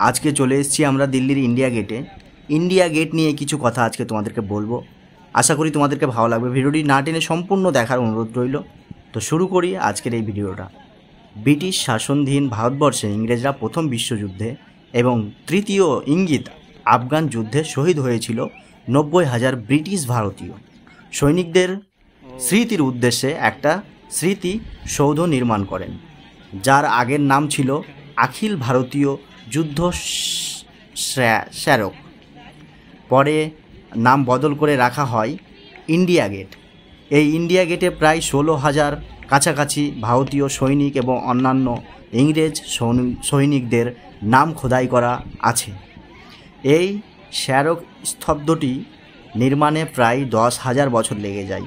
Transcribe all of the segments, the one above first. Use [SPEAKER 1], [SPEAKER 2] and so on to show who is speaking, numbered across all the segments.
[SPEAKER 1] আজকে চলে এসেছি আমরা দিল্লির ইন্ডিয়া গেটে। ইন্ডিয়া গেট নিয়ে কিছু কথা আজকে তোমাদেরকে বলবো। আশা করি তোমাদেরকে ভালো লাগবে। ভিডিওটি না টেনে সম্পূর্ণ দেখার অনুরোধ রইল। তো শুরু করি আজকের এই ভিডিওটা। ব্রিটিশ শাসনাধীন ভারতবর্ষে ইংরেজরা প্রথম বিশ্বযুদ্ধে এবং তৃতীয় ইঙ্গিত আফগান যুদ্ধে শহীদ হয়েছিল 90,000 ব্রিটিশ ভারতীয় সৈনিকদের স্মৃতির উদ্দেশ্যে একটা স্মৃতি সৌধ নির্মাণ করেন, যার আগের নাম ছিল অখিল ভারতীয় যুদ্ধ স্মারক। পরে নাম বদল করে রাখা হয় ইন্ডিয়া গেট। এই ইন্ডিয়া গেটে প্রায় 16,000 কাছাকাছি ভারতীয় সৈনিক এবং অন্যান্য ইংরেজ সৈনিকদের নাম খোদাই করা আছে। এই স্মারক স্তম্ভটি নির্মাণে প্রায় 10,000 বছর লেগে যায়।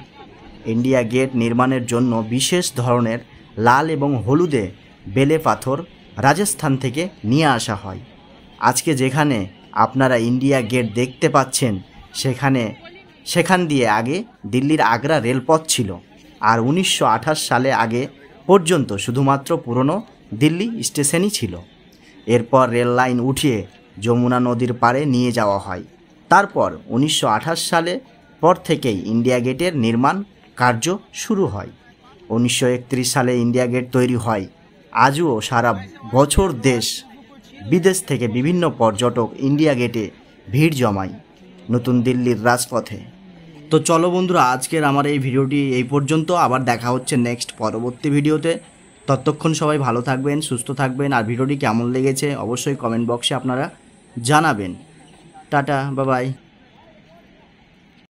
[SPEAKER 1] ইন্ডিয়া গেট নির্মাণের জন্য বিশেষ ধরনের লাল এবং হলুদে বেলে পাথর রাজস্থান থেকে নিয়ে আসা হয়। আজকে যেখানে আপনারা ইন্ডিয়া গেট দেখতে পাচ্ছেন সেখান দিয়ে আগে দিল্লির আগ্রা রেলপথ ছিল, আর 1928 সালে আগে পর্যন্ত শুধুমাত্র পুরনো দিল্লি স্টেশনই ছিল। এরপর রেল লাইন উঠিয়ে যমুনা নদীর পাড়ে নিয়ে যাওয়া হয়। তারপর 1928 সালে পর থেকেই ইন্ডিয়া গেটের নির্মাণ কার্য শুরু হয়। 1931 সালে ইন্ডিয়া গেট তৈরি হয়। আজও সারা বছর দেশ বিদেশ থেকে বিভিন্ন পর্যটক ইন্ডিয়া গেটে ভিড় জমায় নতুন দিল্লির রাজপথে। তো চলো বন্ধুরা, আজকের আমার এই ভিডিওটি এই পর্যন্ত। আবার দেখা হচ্ছে নেক্সট পরবর্তী ভিডিওতে। ততক্ষণ সবাই ভালো থাকবেন, সুস্থ থাকবেন। আর ভিডিওটি কেমন লেগেছে অবশ্যই কমেন্ট বক্সে আপনারা জানাবেন। Tata, bye bye.